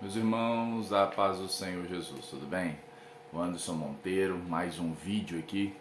Meus irmãos, a paz do Senhor Jesus, tudo bem? O Anderson Monteiro, mais um vídeo aqui,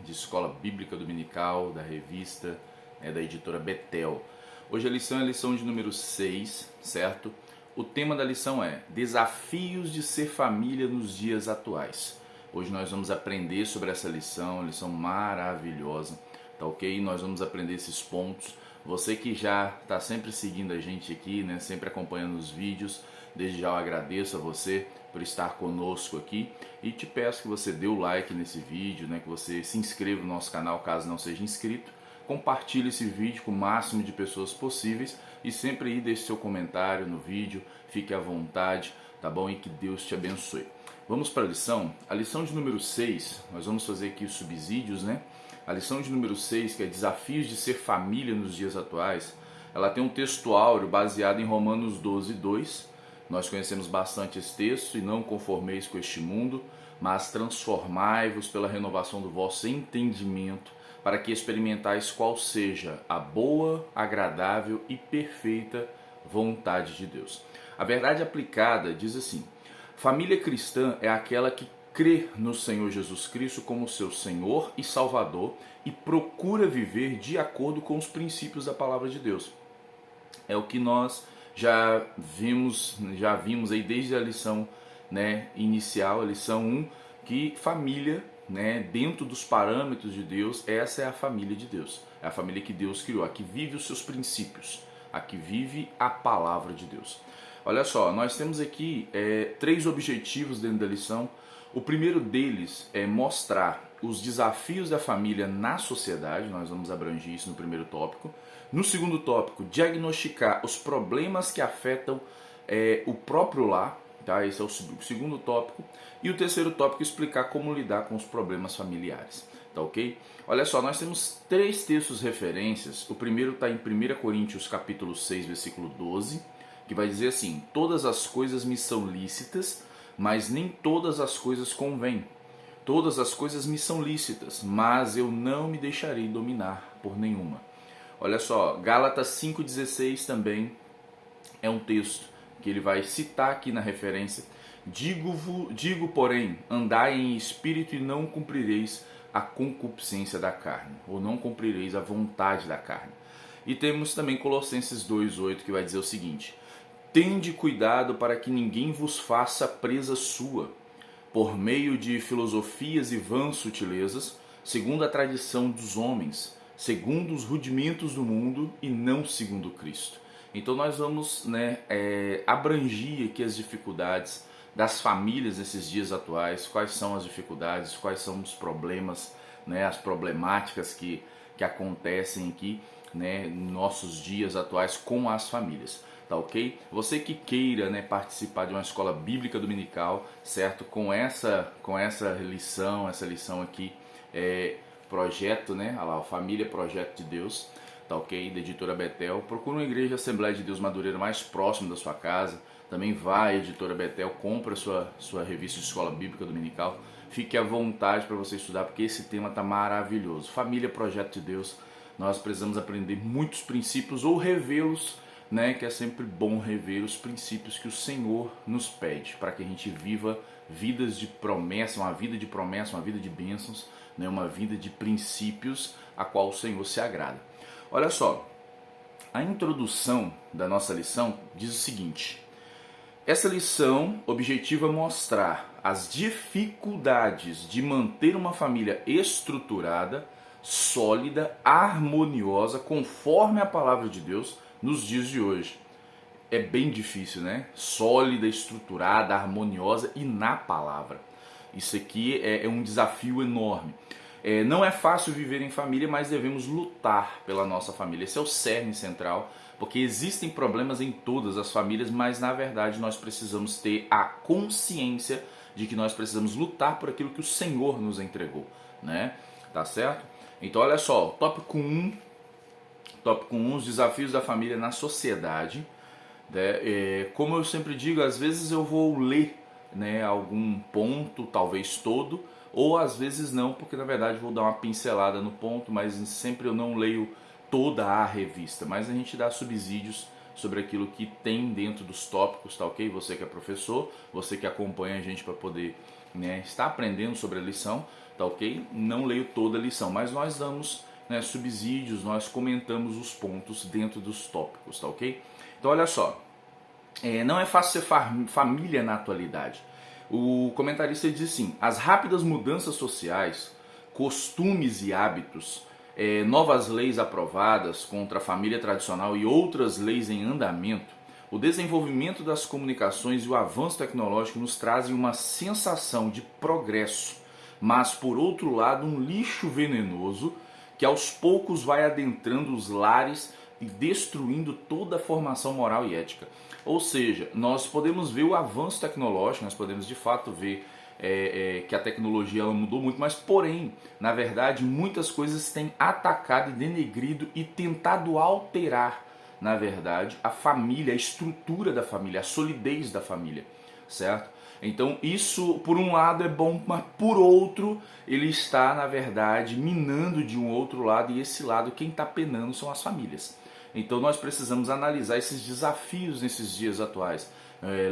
de Escola Bíblica Dominical, da revista, da editora Betel. Hoje a lição é a lição de número 6, certo? O tema da lição é Desafios de ser família nos dias atuais. Hoje nós vamos aprender sobre essa lição maravilhosa, tá ok? Nós vamos aprender esses pontos. Você que já está sempre seguindo a gente aqui, sempre acompanhando os vídeos, desde já eu agradeço a você por estar conosco aqui e te peço que você dê o like nesse vídeo, que você se inscreva no nosso canal caso não seja inscrito, compartilhe esse vídeo com o máximo de pessoas possíveis e sempre aí deixe seu comentário no vídeo, fique à vontade, tá bom? E que Deus te abençoe. Vamos para a lição de número 6, nós vamos fazer aqui os subsídios, A lição de número 6, que é Desafios de ser família nos dias atuais, ela tem um texto áureo baseado em Romanos 12, 2. Nós conhecemos bastante esse texto, e não conformeis com este mundo, mas transformai-vos pela renovação do vosso entendimento, para que experimentais qual seja a boa, agradável e perfeita vontade de Deus. A verdade aplicada diz assim: família cristã é aquela que crê no Senhor Jesus Cristo como seu Senhor e Salvador e procura viver de acordo com os princípios da palavra de Deus. É o que nós já vimos aí desde a lição inicial, a lição 1, que família, dentro dos parâmetros de Deus, essa é a família de Deus. É a família que Deus criou, a que vive os seus princípios, a que vive a palavra de Deus. Olha só, nós temos aqui 3 objetivos dentro da lição. O primeiro deles é mostrar os desafios da família na sociedade, nós vamos abranger isso no primeiro tópico. No segundo tópico, diagnosticar os problemas que afetam o próprio lar, tá? Esse é o segundo tópico. E o terceiro tópico, explicar como lidar com os problemas familiares, tá ok? Olha só, nós temos 3 textos referências. O primeiro está em 1 Coríntios capítulo 6, versículo 12, que vai dizer assim: todas as coisas me são lícitas, mas nem todas as coisas convêm. Todas as coisas me são lícitas, mas eu não me deixarei dominar por nenhuma. Olha só, Gálatas 5,16 também é um texto que ele vai citar aqui na referência. Digo, porém, andai em espírito e não cumprireis a concupiscência da carne, ou não cumprireis a vontade da carne. E temos também Colossenses 2,8, que vai dizer o seguinte: tende cuidado para que ninguém vos faça presa sua, por meio de filosofias e vãs sutilezas, segundo a tradição dos homens, segundo os rudimentos do mundo e não segundo Cristo. Então nós vamos abrangir aqui as dificuldades das famílias nesses dias atuais, quais são as dificuldades, quais são os problemas, as problemáticas que acontecem aqui nos nossos dias atuais com as famílias. Tá ok? Você que queira participar de uma escola bíblica dominical, certo? Com essa lição, aqui, projeto, olha lá, Família Projeto de Deus, tá ok? Da editora Betel. Procura uma igreja Assembleia de Deus Madureira mais próximo da sua casa. Também vai à editora Betel, compra sua revista de escola bíblica dominical. Fique à vontade para você estudar, porque esse tema tá maravilhoso. Família Projeto de Deus. Nós precisamos aprender muitos princípios ou revê-los, que é sempre bom rever os princípios que o Senhor nos pede, para que a gente viva vidas de promessa, uma vida de promessa, uma vida de bênçãos, uma vida de princípios a qual o Senhor se agrada. Olha só, a introdução da nossa lição diz o seguinte: essa lição objetiva mostrar as dificuldades de manter uma família estruturada, sólida, harmoniosa, conforme a palavra de Deus, nos dias de hoje. É bem difícil, Sólida, estruturada, harmoniosa e na palavra. Isso aqui é um desafio enorme. Não é fácil viver em família, mas devemos lutar pela nossa família. Esse é o cerne central, porque existem problemas em todas as famílias, mas na verdade nós precisamos ter a consciência de que nós precisamos lutar por aquilo que o Senhor nos entregou, Tá certo? Então olha só, tópico 1, os desafios da família na sociedade. Como eu sempre digo, às vezes eu vou ler algum ponto, talvez todo, ou às vezes não, porque na verdade vou dar uma pincelada no ponto, mas sempre eu não leio toda a revista, mas a gente dá subsídios sobre aquilo que tem dentro dos tópicos, tá ok? Você que é professor, você que acompanha a gente para poder, né, estar aprendendo sobre a lição, tá ok? Não leio toda a lição, mas nós damos, né, subsídios, nós comentamos os pontos dentro dos tópicos, tá ok? Então olha só, não é fácil ser família na atualidade. O comentarista diz assim: as rápidas mudanças sociais, costumes e hábitos, novas leis aprovadas contra a família tradicional e outras leis em andamento, o desenvolvimento das comunicações e o avanço tecnológico nos trazem uma sensação de progresso, mas por outro lado um lixo venenoso que aos poucos vai adentrando os lares e destruindo toda a formação moral e ética. Ou seja, nós podemos ver o avanço tecnológico, nós podemos de fato ver que a tecnologia ela mudou muito, mas porém, na verdade, muitas coisas têm atacado e denegrido e tentado alterar, na verdade, a família, a estrutura da família, a solidez da família, certo? Então isso, por um lado, é bom, mas por outro, ele está, na verdade, minando de um outro lado, e esse lado, quem está penando são as famílias. Então nós precisamos analisar esses desafios nesses dias atuais.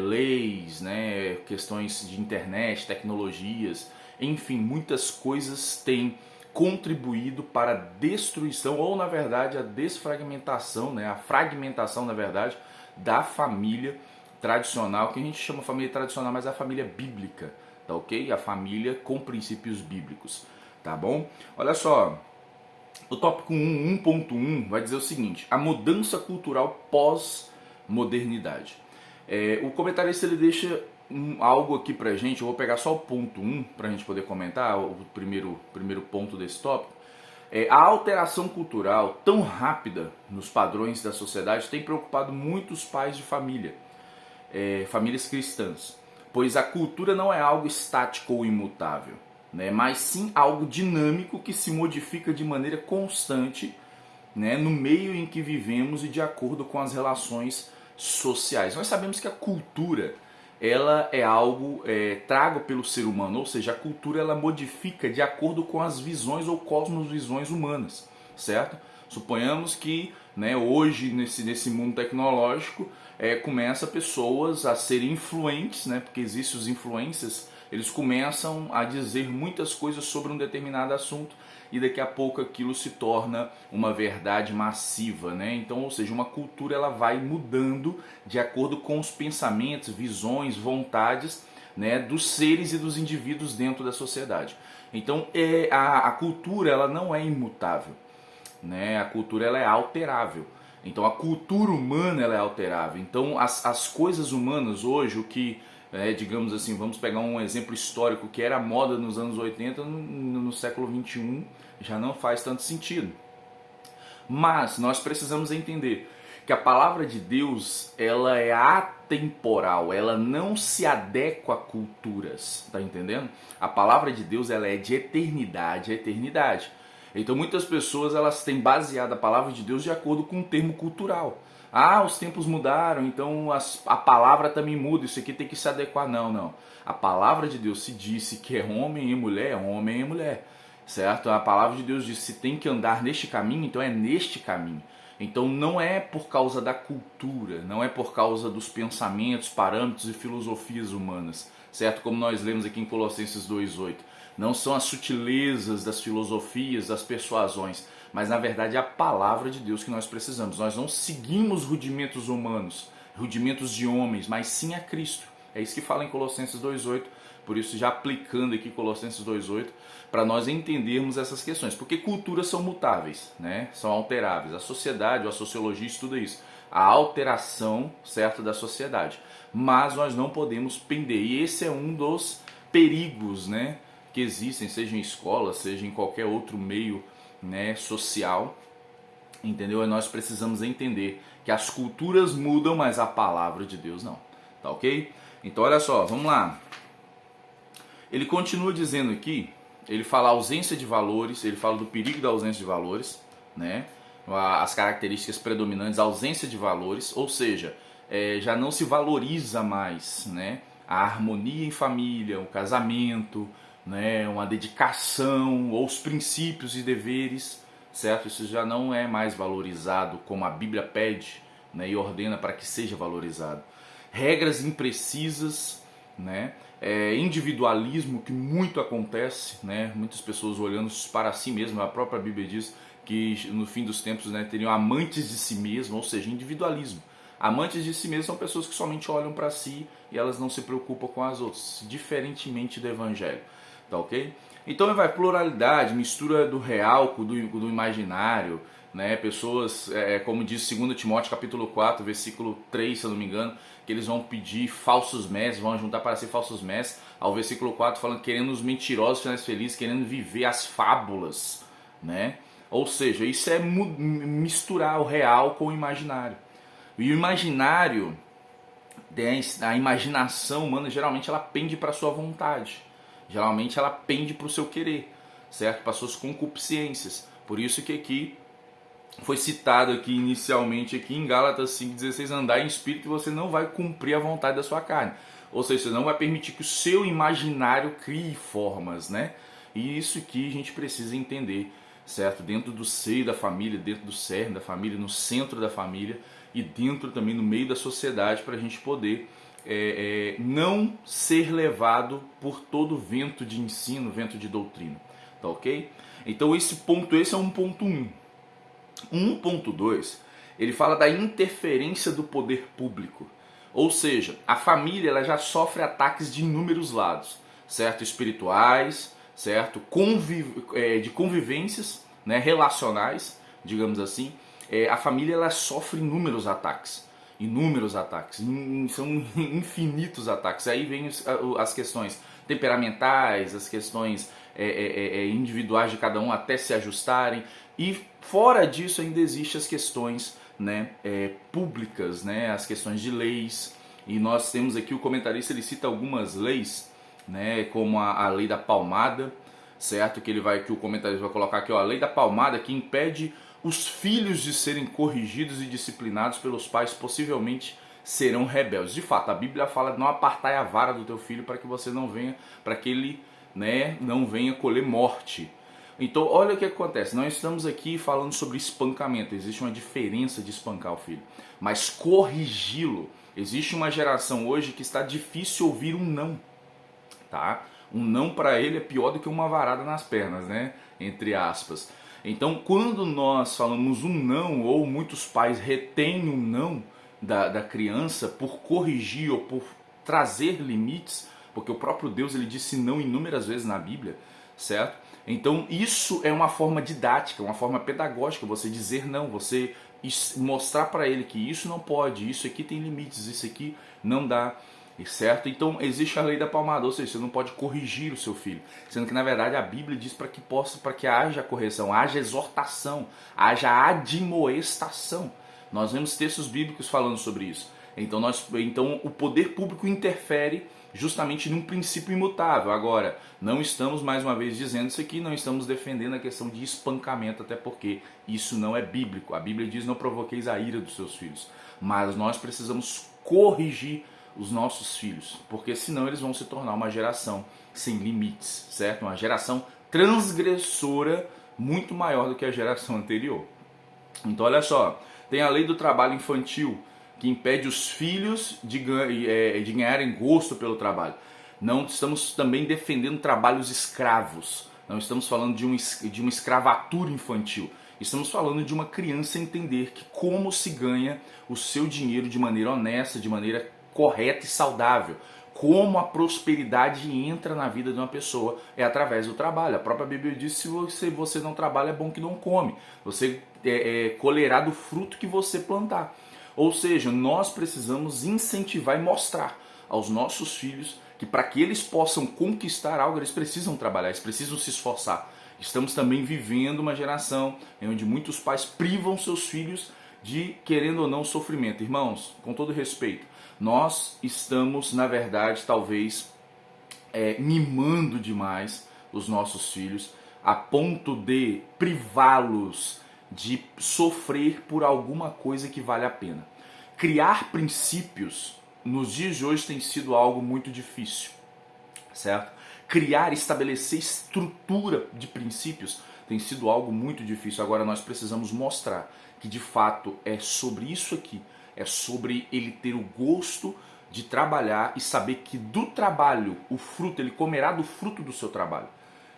Leis, né, questões de internet, tecnologias, enfim, muitas coisas têm contribuído para a destruição ou, na verdade, a desfragmentação, né, a fragmentação, na verdade, da família tradicional, que a gente chama família tradicional, mas é a família bíblica, tá ok? A família com princípios bíblicos, tá bom? Olha só, o tópico 1.1 vai dizer o seguinte: a mudança cultural pós-modernidade. O comentarista ele deixa algo aqui pra gente, eu vou pegar só o ponto 1 pra gente poder comentar, o primeiro ponto desse tópico. A alteração cultural tão rápida nos padrões da sociedade tem preocupado muitos pais de família, famílias cristãs, pois a cultura não é algo estático ou imutável, né, mas sim algo dinâmico que se modifica de maneira constante, né, no meio em que vivemos e de acordo com as relações sociais. Nós sabemos que a cultura ela é algo trago pelo ser humano, ou seja, a cultura ela modifica de acordo com as visões ou cosmovisões humanas, certo? Suponhamos que, né, hoje nesse mundo tecnológico começa pessoas a serem influentes, né, porque existem os influencers, eles começam a dizer muitas coisas sobre um determinado assunto e daqui a pouco aquilo se torna uma verdade massiva, né? Então, ou seja, uma cultura ela vai mudando de acordo com os pensamentos, visões, vontades, né, dos seres e dos indivíduos dentro da sociedade. Então, a cultura ela não é imutável, né? A cultura ela é alterável. Então, a cultura humana ela é alterável. Então, as coisas humanas hoje, o que digamos assim, vamos pegar um exemplo histórico que era moda nos anos 80, no século 21 já não faz tanto sentido. Mas nós precisamos entender que a palavra de Deus ela é atemporal, ela não se adequa a culturas, tá entendendo? A palavra de Deus ela é de eternidade a eternidade. Então muitas pessoas elas têm baseado a palavra de Deus de acordo com um termo cultural. Ah, os tempos mudaram, então a palavra também muda, isso aqui tem que se adequar. Não, não. A palavra de Deus se disse que é homem e mulher, é homem e mulher. Certo? A palavra de Deus diz que se tem que andar neste caminho, então é neste caminho. Então não é por causa da cultura, não é por causa dos pensamentos, parâmetros e filosofias humanas, certo? Como nós lemos aqui em Colossenses 2:8. Não são as sutilezas das filosofias, das persuasões, mas na verdade é a palavra de Deus que nós precisamos. Nós não seguimos rudimentos humanos, rudimentos de homens, mas sim a Cristo. É isso que fala em Colossenses 2:8. Por isso, já aplicando aqui Colossenses 2:8, para nós entendermos essas questões. Porque culturas são mutáveis, né? São alteráveis. A sociedade, a sociologia estuda isso. A alteração, certo, da sociedade. Mas nós não podemos pender. E esse é um dos perigos, né, que existem, seja em escola, seja em qualquer outro meio, né, social. Entendeu? E nós precisamos entender que as culturas mudam, mas a palavra de Deus não. Tá ok? Então, olha só, vamos lá. Ele continua dizendo aqui, ele fala ausência de valores, ele fala do perigo da ausência de valores, né? As características predominantes, ausência de valores, ou seja, já não se valoriza mais, né, a harmonia em família, o casamento, né, uma dedicação, ou os princípios e deveres, certo? Isso já não é mais valorizado como a Bíblia pede, né, e ordena para que seja valorizado. Regras imprecisas, né, individualismo que muito acontece, né, muitas pessoas olhando para si mesmas. A própria Bíblia diz que no fim dos tempos, né, teriam amantes de si mesmo, ou seja, individualismo. Amantes de si mesmo são pessoas que somente olham para si e elas não se preocupam com as outras, diferentemente do Evangelho, tá ok? Então vai pluralidade, mistura do real com do imaginário, né? Pessoas, como diz 2 Timóteo capítulo 4, versículo 3, se eu não me engano, que eles vão pedir falsos mestres, vão juntar para ser falsos mestres, ao versículo 4 falando querendo os mentirosos finais felizes, querendo viver as fábulas, né? Ou seja, isso é misturar o real com o imaginário. E o imaginário, a imaginação humana, geralmente ela pende para a sua vontade. Geralmente ela pende para o seu querer, certo? Para suas concupiscências. Por isso que aqui foi citado aqui inicialmente aqui em Gálatas 5,16, andar em espírito, que você não vai cumprir a vontade da sua carne. Ou seja, você não vai permitir que o seu imaginário crie formas, né? E isso aqui a gente precisa entender, certo? Dentro do seio da família, dentro do cerne da família, no centro da família e dentro também no meio da sociedade, para a gente poder não ser levado por todo vento de ensino, vento de doutrina, tá ok? Então esse é um ponto 1. 1.2, ele fala da interferência do poder público. Ou seja, a família ela já sofre ataques de inúmeros lados, certo? Espirituais, certo? De convivências, né? Relacionais, digamos assim. A família ela sofre inúmeros ataques. São infinitos ataques. Aí vem as questões temperamentais, as questões individuais de cada um até se ajustarem. E fora disso ainda existem as questões, né, públicas, né, as questões de leis. E nós temos aqui, o comentarista ele cita algumas leis, né, como a lei da palmada, certo? Que o comentarista vai colocar aqui, ó, a lei da palmada que impede os filhos de serem corrigidos e disciplinados pelos pais, possivelmente serão rebeldes. De fato, a Bíblia fala: não apartai a vara do teu filho para que você não venha, para que ele, né, não venha colher morte. Então, olha o que acontece. Nós estamos aqui falando sobre espancamento. Existe uma diferença de espancar o filho, mas corrigi-lo. Existe uma geração hoje que está difícil ouvir um não, tá? Um não para ele é pior do que uma varada nas pernas, né? Entre aspas. Então, quando nós falamos um não, ou muitos pais retêm um não da criança por corrigir ou por trazer limites, porque o próprio Deus ele disse não inúmeras vezes na Bíblia, certo? Então isso é uma forma didática, uma forma pedagógica, você dizer não, você mostrar para ele que isso não pode, isso aqui tem limites, isso aqui não dá, certo? Então existe a lei da palmada, ou seja, você não pode corrigir o seu filho, sendo que na verdade a Bíblia diz para que haja correção, haja exortação, haja admoestação. Nós vemos textos bíblicos falando sobre isso. Então o poder público interfere justamente num princípio imutável. Agora, não estamos, mais uma vez dizendo isso aqui, não estamos defendendo a questão de espancamento, até porque isso não é bíblico. A Bíblia diz: não provoqueis a ira dos seus filhos. Mas nós precisamos corrigir os nossos filhos, porque senão eles vão se tornar uma geração sem limites, certo? Uma geração transgressora muito maior do que a geração anterior. Então olha só, tem a lei do trabalho infantil, que impede os filhos de ganharem gosto pelo trabalho. Não estamos também defendendo trabalhos escravos. Não estamos falando de uma escravatura infantil. Estamos falando de uma criança entender que como se ganha o seu dinheiro de maneira honesta, de maneira correta e saudável. Como a prosperidade entra na vida de uma pessoa é através do trabalho. A própria Bíblia diz: se você não trabalha, é bom que não come. Você colherá do fruto que você plantar. Ou seja, nós precisamos incentivar e mostrar aos nossos filhos que para que eles possam conquistar algo, eles precisam trabalhar, eles precisam se esforçar. Estamos também vivendo uma geração onde muitos pais privam seus filhos de, querendo ou não, sofrimento. Irmãos, com todo respeito, nós estamos, na verdade, talvez mimando demais os nossos filhos a ponto de privá-los de sofrer por alguma coisa que vale a pena. Criar princípios nos dias de hoje tem sido algo muito difícil, certo? Criar, estabelecer estrutura de princípios tem sido algo muito difícil. Agora nós precisamos mostrar que de fato é sobre isso aqui, é sobre ele ter o gosto de trabalhar e saber que do trabalho, o fruto, ele comerá do fruto do seu trabalho.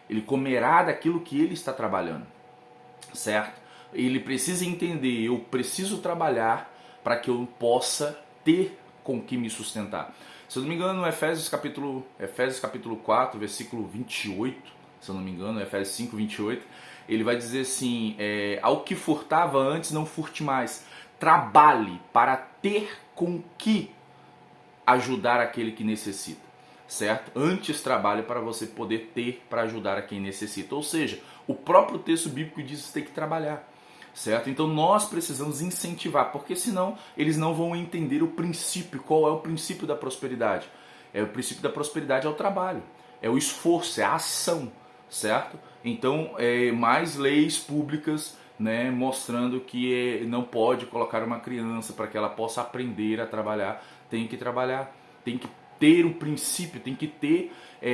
Ele comerá daquilo que ele está trabalhando, certo? Ele precisa entender, eu preciso trabalhar para que eu possa ter com que me sustentar. Se eu não me engano, no Efésios capítulo 4, versículo 28, se eu não me engano, Efésios 5, 28, ele vai dizer assim, ao que furtava antes, não furte mais. Trabalhe para ter com que ajudar aquele que necessita, certo? Antes trabalhe para você poder ter para ajudar a quem necessita. Ou seja, o próprio texto bíblico diz que você tem que trabalhar, certo? Então nós precisamos incentivar, porque senão eles não vão entender o princípio. Qual é o princípio da prosperidade? O princípio da prosperidade é o trabalho, é o esforço, é a ação, certo? Então, mais leis públicas, né, mostrando que não pode colocar uma criança para que ela possa aprender a trabalhar. Tem que trabalhar, tem que ter um princípio, tem que ter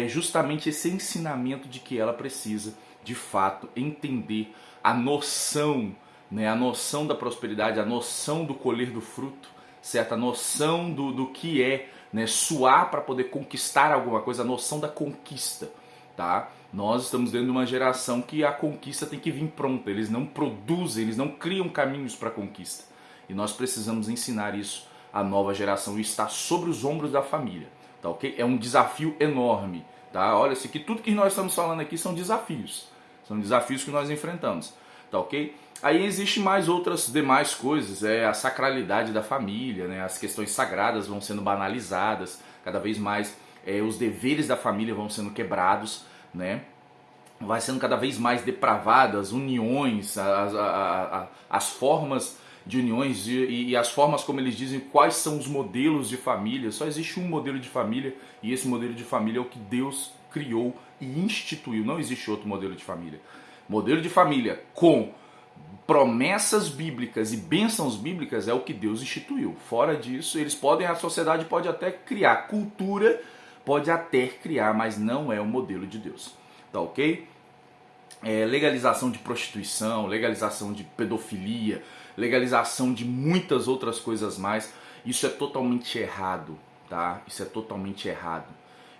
justamente esse ensinamento de que ela precisa, de fato, entender a noção, né, a noção da prosperidade, a noção do colher do fruto, certo? A noção do que é, né, suar para poder conquistar alguma coisa, a noção da conquista, tá? Nós estamos dentro de uma geração que a conquista tem que vir pronta, eles não produzem, eles não criam caminhos para a conquista. E nós precisamos ensinar isso à nova geração e está sobre os ombros da família, tá ok? É um desafio enorme, tá? Olha, isso aqui, tudo que nós estamos falando aqui são desafios que nós enfrentamos, tá ok? Aí existe mais outras demais coisas, a sacralidade da família, né? As questões sagradas vão sendo banalizadas, cada vez mais os deveres da família vão sendo quebrados, né? Vai sendo cada vez mais depravadas, uniões, as formas de uniões e as formas como eles dizem quais são os modelos de família. Só existe um modelo de família e esse modelo de família é o que Deus criou e instituiu. Não existe outro modelo de família. Modelo de família com promessas bíblicas e bênçãos bíblicas é o que Deus instituiu. Fora disso, a sociedade pode até criar cultura, pode até criar, mas não é o modelo de Deus. Tá ok? Legalização de prostituição, legalização de pedofilia, legalização de muitas outras coisas mais. Isso é totalmente errado, tá? Isso é totalmente errado.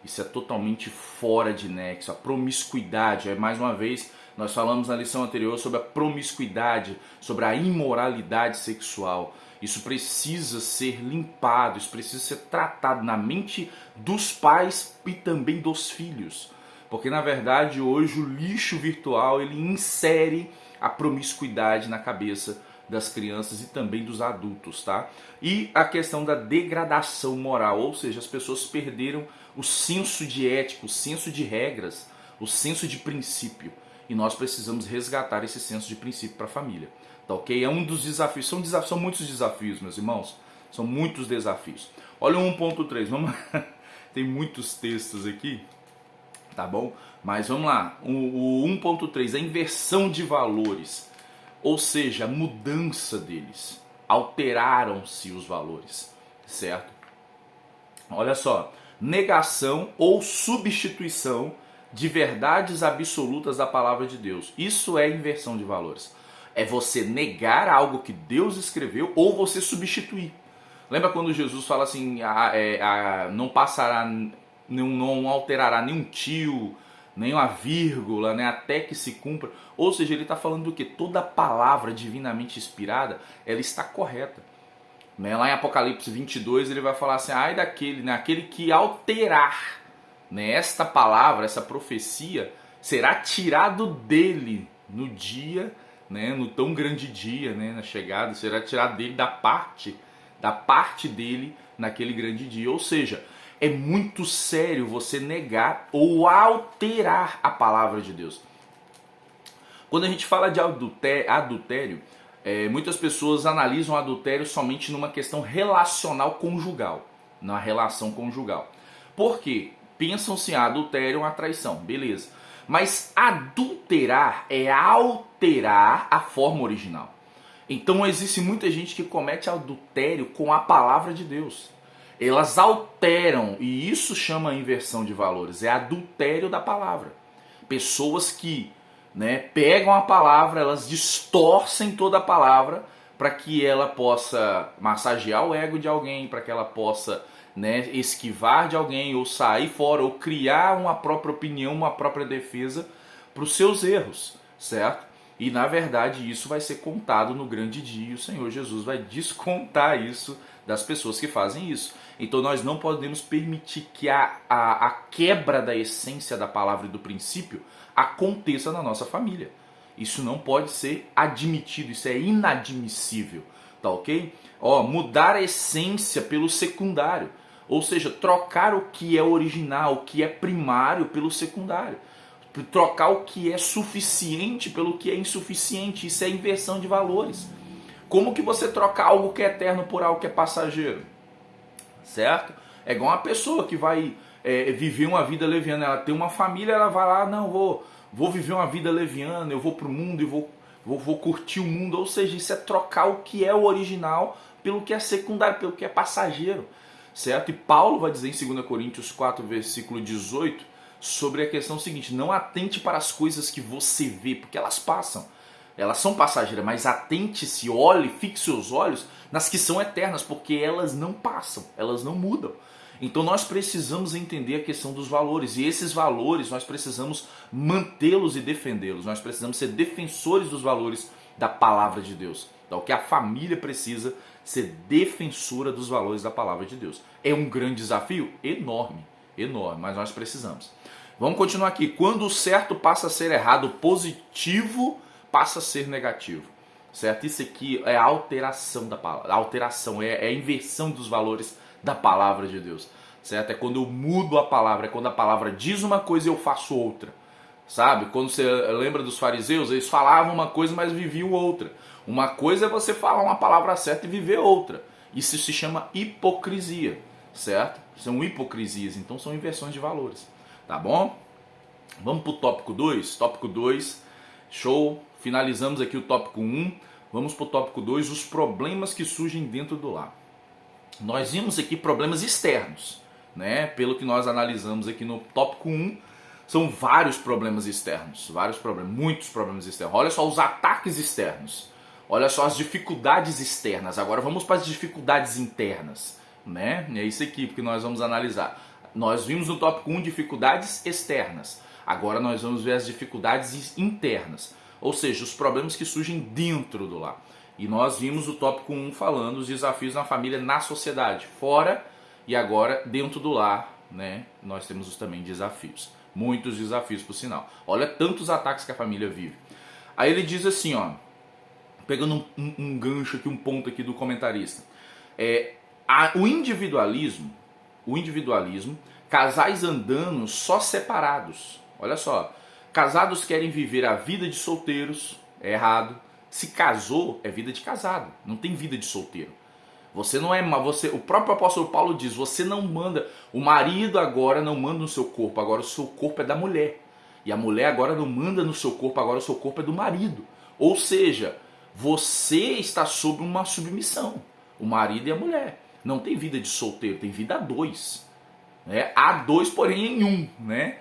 Isso é totalmente fora de nexo. A promiscuidade, mais uma vez, nós falamos na lição anterior sobre a promiscuidade, sobre a imoralidade sexual. Isso precisa ser limpado, isso precisa ser tratado na mente dos pais e também dos filhos. Porque na verdade hoje o lixo virtual ele insere a promiscuidade na cabeça das crianças e também dos adultos, tá? E a questão da degradação moral, ou seja, as pessoas perderam o senso de ética, o senso de regras, o senso de princípio. E nós precisamos resgatar esse senso de princípio para a família, tá ok? É um dos desafios, são muitos desafios, meus irmãos, são muitos desafios. Olha o 1.3, vamos lá. Tem muitos textos aqui, tá bom? Mas vamos lá, o 1.3, a inversão de valores, ou seja, a mudança deles, alteraram-se os valores, certo? Olha só, negação ou substituição de verdades absolutas da palavra de Deus, isso é inversão de valores, é você negar algo que Deus escreveu ou você substituir. Lembra quando Jesus fala assim, não passará, não alterará nenhum tio, nem uma vírgula, né, até que se cumpra. Ou seja, ele está falando do que? Toda palavra divinamente inspirada, ela está correta. Né? Lá em Apocalipse 22, ele vai falar assim, ai daquele, né, aquele que alterar, né, esta palavra, essa profecia, será tirado dele no dia, né, no tão grande dia, né, na chegada, será tirado dele da parte dele naquele grande dia. Ou seja, é muito sério você negar ou alterar a palavra de Deus. Quando a gente fala de adultério, muitas pessoas analisam o adultério somente numa questão relacional conjugal, na relação conjugal. Por quê? Pensam assim, adultério é uma traição, beleza. Mas adulterar é alterar a forma original. Então existe muita gente que comete adultério com a palavra de Deus. Elas alteram, e isso chama inversão de valores, é adultério da palavra. Pessoas que, né, pegam a palavra, elas distorcem toda a palavra para que ela possa massagear o ego de alguém, para que ela possa, né, esquivar de alguém, ou sair fora, ou criar uma própria opinião, uma própria defesa para os seus erros, certo? E na verdade isso vai ser contado no grande dia, e o Senhor Jesus vai descontar isso das pessoas que fazem isso. Então nós não podemos permitir que a quebra da essência da palavra e do princípio aconteça na nossa família. Isso não pode ser admitido, isso é inadmissível, tá ok? Mudar a essência pelo secundário, ou seja, trocar o que é original, o que é primário pelo secundário. Trocar o que é suficiente pelo que é insuficiente, isso é inversão de valores. Como que você troca algo que é eterno por algo que é passageiro? Certo? É igual uma pessoa que vai viver uma vida leviana, ela tem uma família, ela vai lá, não, vou viver uma vida leviana, eu vou pro mundo e vou curtir o mundo, ou seja, isso é trocar o que é o original pelo que é secundário, pelo que é passageiro, certo? E Paulo vai dizer em 2 Coríntios 4, versículo 18, sobre a questão seguinte: não atente para as coisas que você vê, porque elas passam, elas são passageiras, mas atente-se, olhe, fixe seus olhos nas que são eternas, porque elas não passam, elas não mudam. Então nós precisamos entender a questão dos valores, e esses valores nós precisamos mantê-los e defendê-los, nós precisamos ser defensores dos valores da palavra de Deus. Então, o que a família precisa ser defensora dos valores da palavra de Deus. É um grande desafio? Enorme, enorme, mas nós precisamos. Vamos continuar aqui. Quando o certo passa a ser errado, o positivo passa a ser negativo. Certo? Isso aqui é a alteração da palavra, a alteração, é a inversão dos valores da palavra de Deus, certo? É quando eu mudo a palavra, é quando a palavra diz uma coisa e eu faço outra, sabe? Quando você lembra dos fariseus, eles falavam uma coisa, mas viviam outra. Uma coisa é você falar uma palavra certa e viver outra. Isso se chama hipocrisia, certo? São hipocrisias, então são inversões de valores, tá bom? Vamos pro tópico 2. Tópico 2, show. Finalizamos aqui o tópico 1. Vamos pro tópico 2, os problemas que surgem dentro do lar. Nós vimos aqui problemas externos, né? Pelo que nós analisamos aqui no tópico 1, são vários problemas externos, muitos problemas externos. Olha só os ataques externos, olha só as dificuldades externas. Agora vamos para as dificuldades internas, né? É isso aqui que nós vamos analisar. Nós vimos no tópico 1 dificuldades externas, agora nós vamos ver as dificuldades internas, ou seja, os problemas que surgem dentro do lar. E nós vimos o tópico 1 falando os desafios na família, na sociedade, fora e agora dentro do lar, né? Nós temos também desafios, muitos desafios por sinal. Olha tantos ataques que a família vive. Aí ele diz assim, pegando um gancho aqui, um ponto aqui do comentarista. O individualismo, casais andando só separados. Olha só, casados querem viver a vida de solteiros, é errado. Se casou, é vida de casado, não tem vida de solteiro. Você não é, o próprio apóstolo Paulo diz, você não manda, o marido agora não manda no seu corpo, agora o seu corpo é da mulher. E a mulher agora não manda no seu corpo, agora o seu corpo é do marido. Ou seja, você está sob uma submissão, o marido e a mulher. Não tem vida de solteiro, tem vida a dois. Né? Há dois, porém em um, né?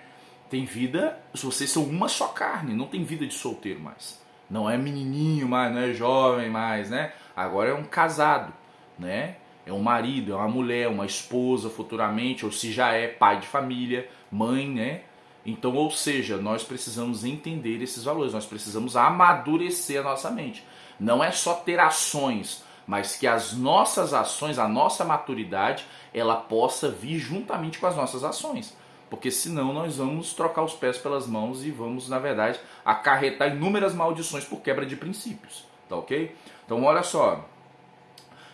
Tem vida, vocês são uma só carne, não tem vida de solteiro mais. Não é menininho mais, não é jovem mais, né? Agora é um casado, né? É um marido, é uma mulher, uma esposa futuramente, ou se já é pai de família, mãe, né? Então, ou seja, nós precisamos entender esses valores, nós precisamos amadurecer a nossa mente. Não é só ter ações, mas que as nossas ações, a nossa maturidade, ela possa vir juntamente com as nossas ações. Porque senão nós vamos trocar os pés pelas mãos e vamos, na verdade, acarretar inúmeras maldições por quebra de princípios, tá ok? Então olha só,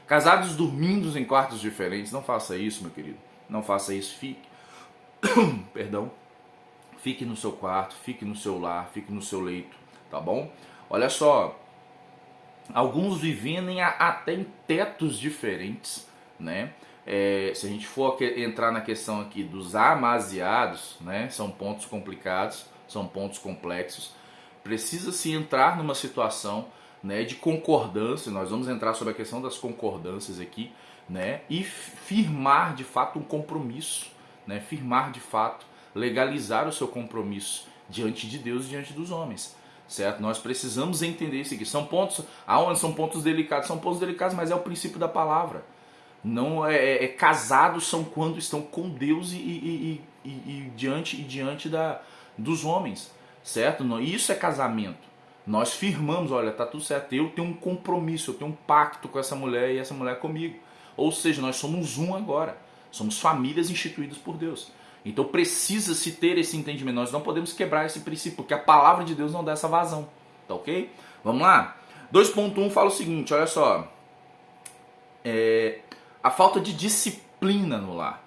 casados dormindo em quartos diferentes, não faça isso, meu querido, não faça isso, fique no seu quarto, fique no seu lar, fique no seu leito, tá bom? Olha só, alguns vivem até em tetos diferentes, né? Se a gente for entrar na questão aqui dos amaziados, né, são pontos complicados, são pontos complexos. Precisa-se entrar numa situação, né, de concordância. Nós vamos entrar sobre a questão das concordâncias aqui, né, e firmar de fato um compromisso, né, firmar de fato, legalizar o seu compromisso diante de Deus e diante dos homens, certo? Nós precisamos entender isso aqui. São pontos, aonde são pontos delicados, mas é o princípio da palavra. Não casados são quando estão com Deus e diante dos homens, certo? Isso é casamento. Nós firmamos, olha, tá tudo certo, eu tenho um compromisso, eu tenho um pacto com essa mulher e essa mulher comigo. Ou seja, nós somos um agora. Somos famílias instituídas por Deus. Então precisa-se ter esse entendimento. Nós não podemos quebrar esse princípio, porque a palavra de Deus não dá essa vazão. Tá ok? Vamos lá? 2.1 fala o seguinte, olha só. A falta de disciplina no lar.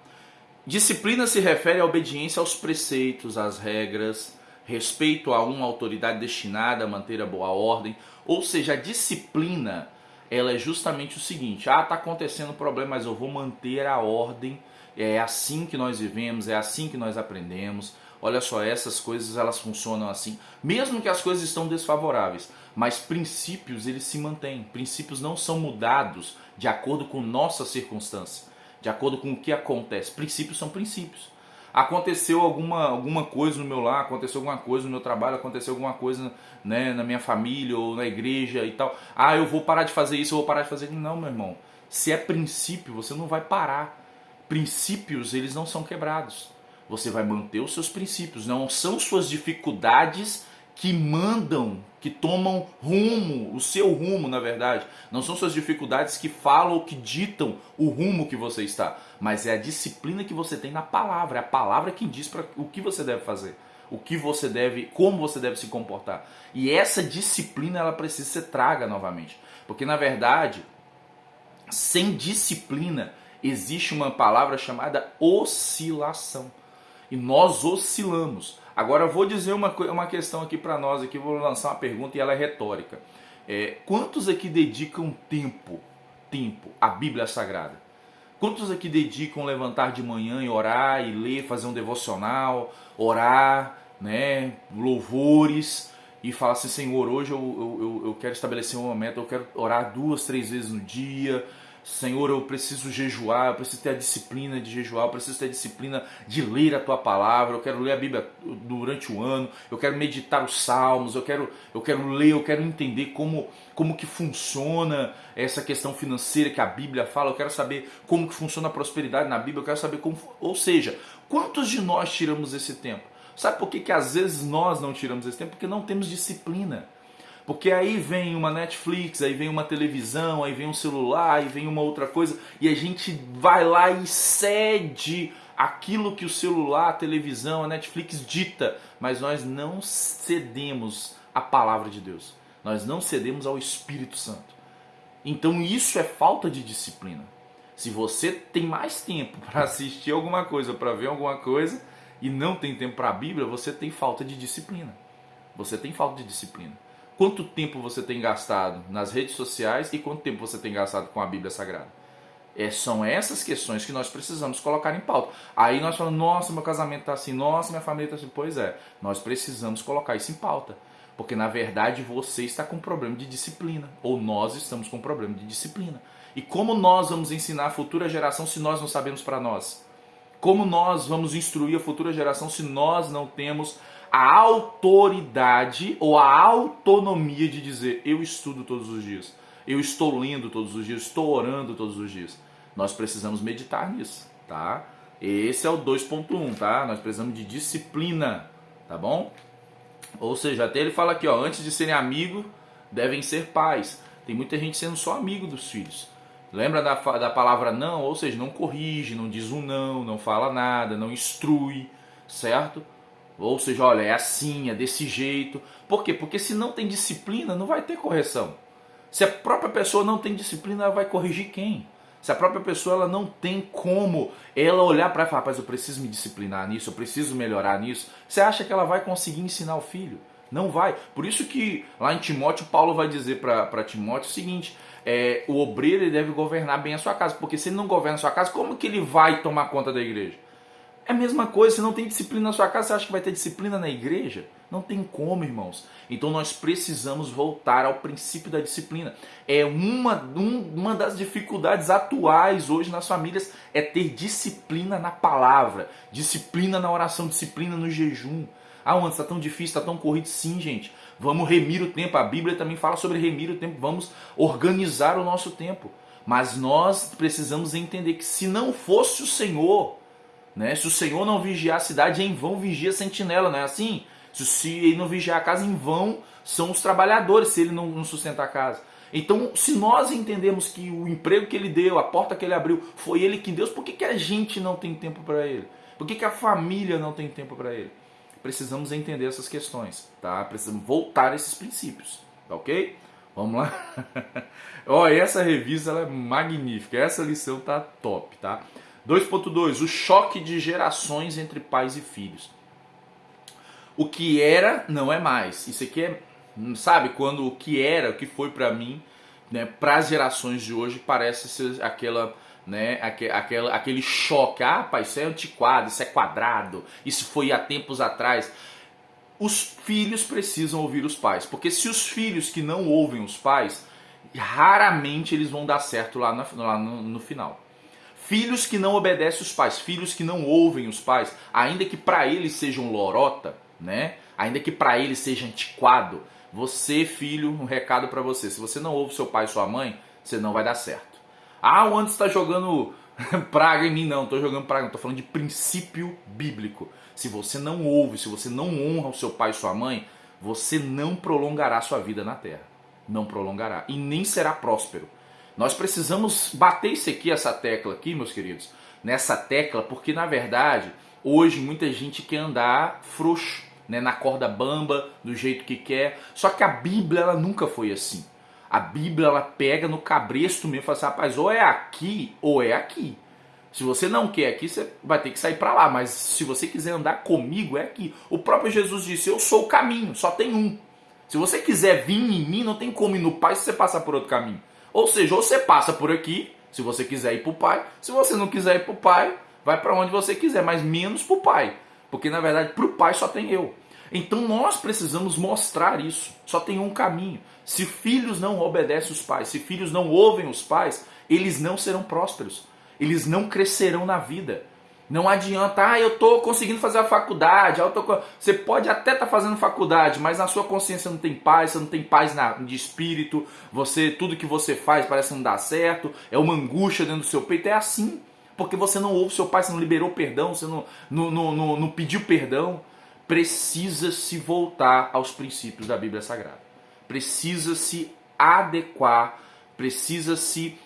Disciplina se refere à obediência aos preceitos, às regras, respeito a uma autoridade destinada a manter a boa ordem. Ou seja, a disciplina, ela é justamente o seguinte: tá acontecendo um problema, mas eu vou manter a ordem. É assim que nós vivemos, é assim que nós aprendemos. Olha só, essas coisas elas funcionam assim, mesmo que as coisas estão desfavoráveis, mas princípios eles se mantêm. Princípios não são mudados de acordo com nossa circunstância, de acordo com o que acontece. Princípios são princípios. Aconteceu alguma coisa no meu lar, aconteceu alguma coisa no meu trabalho, aconteceu alguma coisa, né, na minha família ou na igreja e tal. Eu vou parar de fazer isso, eu vou parar de fazer aquilo. Não, meu irmão. Se é princípio, você não vai parar. Princípios, eles não são quebrados. Você vai manter os seus princípios. Não são suas dificuldades que mandam, que tomam rumo, o seu rumo, na verdade. Não são suas dificuldades que falam ou que ditam o rumo que você está. Mas é a disciplina que você tem na palavra. É a palavra quem diz para o que você deve fazer. O que você deve, como você deve se comportar. E essa disciplina, ela precisa ser traga novamente. Porque, na verdade, sem disciplina, existe uma palavra chamada oscilação. E nós oscilamos. Agora eu vou dizer uma questão aqui para nós, aqui vou lançar uma pergunta e ela é retórica. Quantos aqui dedicam tempo à Bíblia Sagrada? Quantos aqui dedicam levantar de manhã e orar e ler, fazer um devocional, orar, né, louvores e falar assim: Senhor, hoje eu quero estabelecer uma meta, eu quero orar 2, 3 vezes no dia. Senhor, eu preciso jejuar, eu preciso ter a disciplina de jejuar, eu preciso ter a disciplina de ler a Tua palavra, eu quero ler a Bíblia durante o ano, eu quero meditar os salmos, eu quero ler, eu quero entender como que funciona essa questão financeira que a Bíblia fala, eu quero saber como que funciona a prosperidade na Bíblia, eu quero saber como... Ou seja, quantos de nós tiramos esse tempo? Sabe por que às vezes nós não tiramos esse tempo? Porque não temos disciplina. Porque aí vem uma Netflix, aí vem uma televisão, aí vem um celular, aí vem uma outra coisa, e a gente vai lá e cede aquilo que o celular, a televisão, a Netflix dita, mas nós não cedemos à palavra de Deus. Nós não cedemos ao Espírito Santo. Então isso é falta de disciplina. Se você tem mais tempo para assistir alguma coisa, para ver alguma coisa, e não tem tempo para a Bíblia, você tem falta de disciplina. Você tem falta de disciplina. Quanto tempo você tem gastado nas redes sociais e quanto tempo você tem gastado com a Bíblia Sagrada? São essas questões que nós precisamos colocar em pauta. Aí nós falamos: nossa, meu casamento está assim, nossa, minha família está assim. Pois é, nós precisamos colocar isso em pauta. Porque na verdade você está com problema de disciplina. Ou nós estamos com problema de disciplina. E como nós vamos ensinar a futura geração se nós não sabemos para nós? Como nós vamos instruir a futura geração se nós não temos a autoridade ou a autonomia de dizer: eu estudo todos os dias, eu estou lendo todos os dias, estou orando todos os dias? Nós precisamos meditar nisso, tá? Esse é o 2.1, tá? Nós precisamos de disciplina, tá bom? Ou seja, até ele fala aqui, ó, antes de serem amigos, devem ser pais. Tem muita gente sendo só amigo dos filhos. Lembra da palavra não? Ou seja, não corrige, não diz um não fala nada, não instrui, certo? Ou seja, olha, é assim, é desse jeito. Por quê? Porque se não tem disciplina, não vai ter correção. Se a própria pessoa não tem disciplina, ela vai corrigir quem? Se a própria pessoa ela não tem como ela olhar para ela e falar: rapaz, eu preciso me disciplinar nisso, eu preciso melhorar nisso. Você acha que ela vai conseguir ensinar o filho? Não vai. Por isso que lá em Timóteo, Paulo vai dizer para Timóteo o seguinte: o obreiro ele deve governar bem a sua casa. Porque se ele não governa a sua casa, como que ele vai tomar conta da igreja? É a mesma coisa, se não tem disciplina na sua casa, você acha que vai ter disciplina na igreja? Não tem como, irmãos. Então nós precisamos voltar ao princípio da disciplina. Uma das dificuldades atuais hoje nas famílias é ter disciplina na palavra, disciplina na oração, disciplina no jejum. Ah, Anderson, está tão difícil, está tão corrido. Sim, gente. Vamos remir o tempo. A Bíblia também fala sobre remir o tempo. Vamos organizar o nosso tempo. Mas nós precisamos entender que se não fosse o Senhor, né, se o Senhor não vigiar a cidade, em vão vigia a sentinela, não é assim? Se ele não vigiar a casa, em vão são os trabalhadores, se ele não sustentar a casa. Então, se nós entendemos que o emprego que ele deu, a porta que ele abriu, foi ele que deu, por que a gente não tem tempo para ele? Por que a família não tem tempo para ele? Precisamos entender essas questões, tá? Precisamos voltar a esses princípios, tá ok? Vamos lá? Ó, essa revista ela é magnífica, essa lição tá top, tá? 2.2, o choque de gerações entre pais e filhos. O que era, não é mais. Isso aqui é, sabe, quando o que era, o que foi para mim, né, para as gerações de hoje, parece ser aquela, né, aquele choque. Ah, pai, isso é antiquado, isso é quadrado, isso foi há tempos atrás. Os filhos precisam ouvir os pais, porque se os filhos que não ouvem os pais, raramente eles vão dar certo lá no final. Filhos que não obedecem os pais, filhos que não ouvem os pais, ainda que para eles sejam lorota, né? Ainda que para eles seja antiquado, você, filho, um recado para você: se você não ouve seu pai e sua mãe, você não vai dar certo. Ah, o Anderson está jogando praga em mim. Não, estou jogando praga, não, estou falando de princípio bíblico. Se você não ouve, se você não honra o seu pai e sua mãe, você não prolongará sua vida na terra. Não prolongará e nem será próspero. Nós precisamos bater isso aqui, essa tecla aqui, meus queridos, nessa tecla, porque na verdade, hoje muita gente quer andar frouxo, né, na corda bamba, do jeito que quer. Só que a Bíblia, ela nunca foi assim. A Bíblia, ela pega no cabresto mesmo e fala assim: rapaz, ou é aqui ou é aqui. Se você não quer aqui, você vai ter que sair para lá, mas se você quiser andar comigo, é aqui. O próprio Jesus disse: eu sou o caminho, só tem um. Se você quiser vir em mim, não tem como ir no Pai se você passar por outro caminho. Ou seja, ou você passa por aqui, se você quiser ir para o Pai. Se você não quiser ir para o Pai, vai para onde você quiser, mas menos para o Pai. Porque na verdade para o Pai só tem eu. Então nós precisamos mostrar isso. Só tem um caminho. Se filhos não obedecem os pais, se filhos não ouvem os pais, eles não serão prósperos. Eles não crescerão na vida. Não adianta, eu estou conseguindo fazer a faculdade. Você pode até estar fazendo faculdade, mas na sua consciência não tem paz, você não tem paz de espírito. Tudo que você faz parece não dar certo. É uma angústia dentro do seu peito. É assim, porque você não ouve seu pai, você não liberou perdão, você não pediu perdão. Precisa se voltar aos princípios da Bíblia Sagrada. Precisa se adequar, precisa se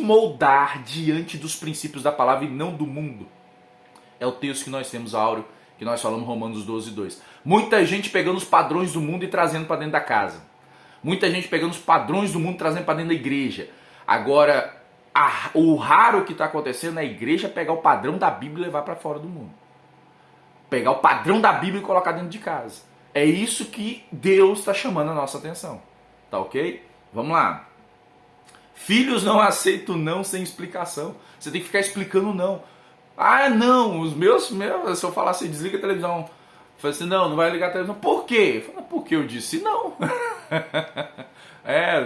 moldar diante dos princípios da palavra e não do mundo. É o texto que nós temos, áureo, que nós falamos, Romanos 12, 2. Muita gente pegando os padrões do mundo e trazendo para dentro da casa. Muita gente pegando os padrões do mundo e trazendo para dentro da igreja. Agora, o raro que está acontecendo na igreja é pegar o padrão da Bíblia e levar para fora do mundo. Pegar o padrão da Bíblia e colocar dentro de casa. É isso que Deus está chamando a nossa atenção. Tá ok? Vamos lá. Filhos não aceitam não sem explicação. Você tem que ficar explicando não. Ah, não, os meus se eu falar assim, desliga a televisão. Eu falei assim, não vai ligar a televisão. Por quê? Eu falei, porque eu disse não.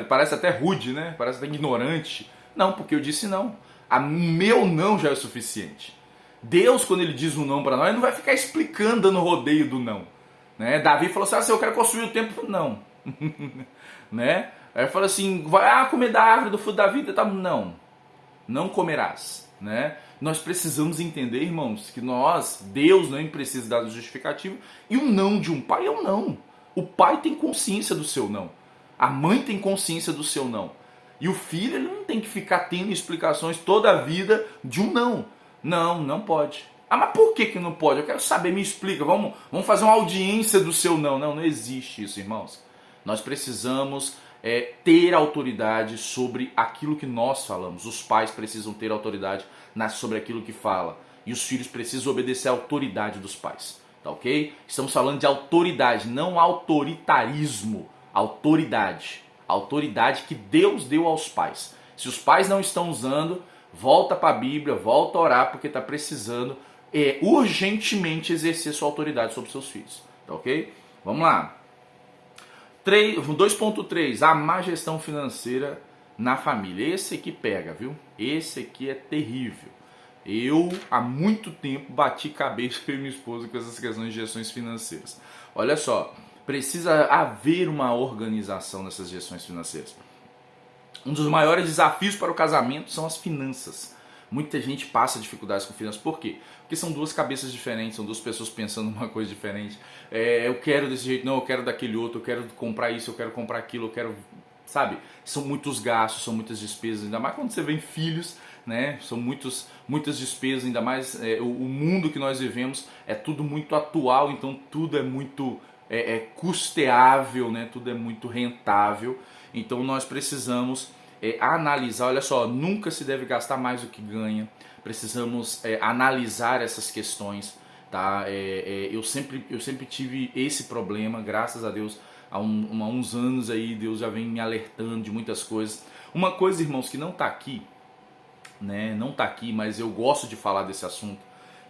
Parece até rude, né? Parece até ignorante. Não, porque eu disse não. O meu não já é o suficiente. Deus, quando ele diz um não para nós, ele não vai ficar explicando, dando rodeio do não. Né? Davi falou assim, eu quero construir o templo. Não. Né? Aí fala assim, vai comer da árvore do fruto da vida, tá? Não comerás, né? Nós precisamos entender, irmãos, que Deus não precisa dar justificativo, e o não de um pai é um não. O pai tem consciência do seu não. A mãe tem consciência do seu não. E o filho, ele não tem que ficar tendo explicações toda a vida de um não. Não pode. Ah, mas por que não pode? Eu quero saber, me explica. Vamos fazer uma audiência do seu não. Não existe isso, irmãos. Nós precisamos ter autoridade sobre aquilo que nós falamos. Os pais precisam ter autoridade sobre aquilo que fala. E os filhos precisam obedecer à autoridade dos pais. Tá ok? Estamos falando de autoridade, não autoritarismo. Autoridade. Autoridade que Deus deu aos pais. Se os pais não estão usando, volta para a Bíblia, volta a orar, porque está precisando urgentemente exercer sua autoridade sobre seus filhos. Tá ok? Vamos lá. 2.3, a má gestão financeira na família. Esse aqui pega, viu? Esse aqui é terrível. Eu, há muito tempo, bati cabeça com minha esposa com essas questões de gestões financeiras. Olha só, precisa haver uma organização nessas gestões financeiras. Um dos maiores desafios para o casamento são as finanças. Muita gente passa dificuldades com finanças. Por quê? Porque são duas cabeças diferentes, são duas pessoas pensando uma coisa diferente. Eu quero desse jeito, não, eu quero daquele outro, eu quero comprar isso, eu quero comprar aquilo, eu quero... Sabe? São muitos gastos, são muitas despesas, ainda mais quando você vem filhos, né? São muitas despesas, ainda mais o mundo que nós vivemos é tudo muito atual, então tudo é muito custeável, né? Tudo é muito rentável. Então nós precisamos analisar, olha só, nunca se deve gastar mais do que ganha. Precisamos analisar essas questões, tá? Eu sempre tive esse problema, graças a Deus, há uns anos aí Deus já vem me alertando de muitas coisas. Uma coisa, irmãos, que não está aqui, né? Não está aqui, mas eu gosto de falar desse assunto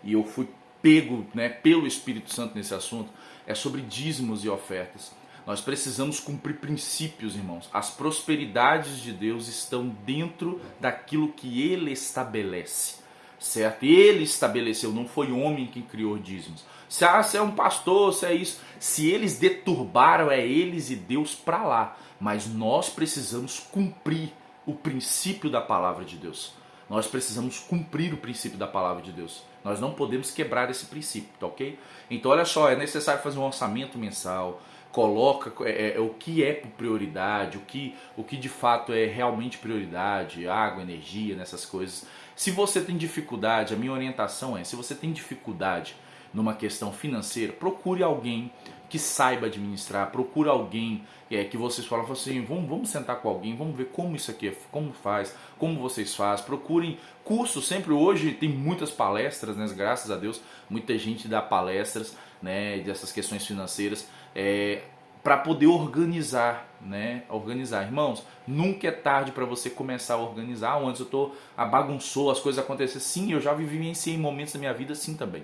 e eu fui pego, né, pelo Espírito Santo nesse assunto, é sobre dízimos e ofertas. Nós precisamos cumprir princípios, irmãos. As prosperidades de Deus estão dentro daquilo que Ele estabelece, certo? Ele estabeleceu, não foi homem quem criou dízimos. Se é um pastor, se é isso, se eles deturbaram, é eles e Deus para lá. Mas nós precisamos cumprir o princípio da palavra de Deus. Nós precisamos cumprir o princípio da palavra de Deus. Nós não podemos quebrar esse princípio, tá ok? Então olha só, é necessário fazer um orçamento mensal, coloca o que é prioridade, o que de fato é realmente prioridade, água, energia, nessas coisas. Se você tem dificuldade, a minha orientação é, se você tem dificuldade numa questão financeira, procure alguém que saiba administrar, procure alguém que vocês falam assim, vamos sentar com alguém, vamos ver como isso aqui, como faz, como vocês fazem, procurem cursos, sempre hoje tem muitas palestras, né, graças a Deus, muita gente dá palestras, né, dessas questões financeiras, para poder organizar, né, organizar. Irmãos, nunca é tarde para você começar a organizar. Antes bagunçou, as coisas aconteceram, sim, eu já vivenciei momentos da minha vida assim também.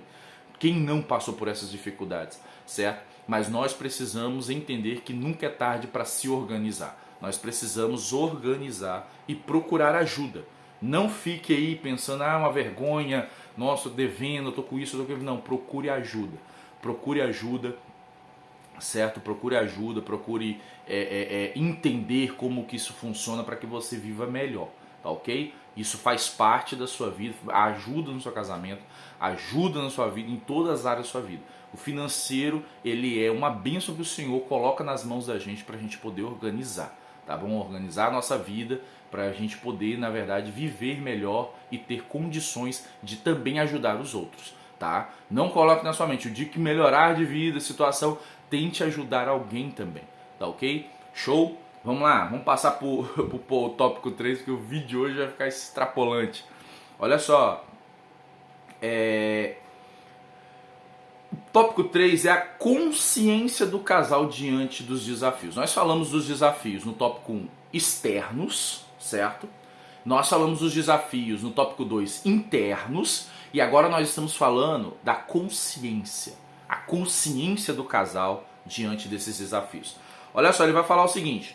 Quem não passou por essas dificuldades, certo? Mas nós precisamos entender que nunca é tarde para se organizar. Nós precisamos organizar e procurar ajuda. Não fique aí pensando, uma vergonha, nossa, eu devendo, eu tô com isso, eu tô com isso. Não, procure ajuda. Procure ajuda, certo? Procure ajuda, procure entender como que isso funciona para que você viva melhor, tá ok? Isso faz parte da sua vida, ajuda no seu casamento, ajuda na sua vida, em todas as áreas da sua vida. O financeiro, ele é uma bênção que o Senhor coloca nas mãos da gente para a gente poder organizar, tá bom? Organizar a nossa vida para a gente poder, na verdade, viver melhor e ter condições de também ajudar os outros, tá? Não coloque na sua mente, o dia que melhorar de vida, situação, tente ajudar alguém também, tá ok? Show? Vamos lá, vamos passar pro tópico 3, porque o vídeo de hoje vai ficar extrapolante. Olha só, o tópico 3 é a consciência do casal diante dos desafios. Nós falamos dos desafios no tópico 1 externos, certo? Nós falamos dos desafios no tópico 2 internos, e agora nós estamos falando da consciência. A consciência do casal diante desses desafios. Olha só, ele vai falar o seguinte.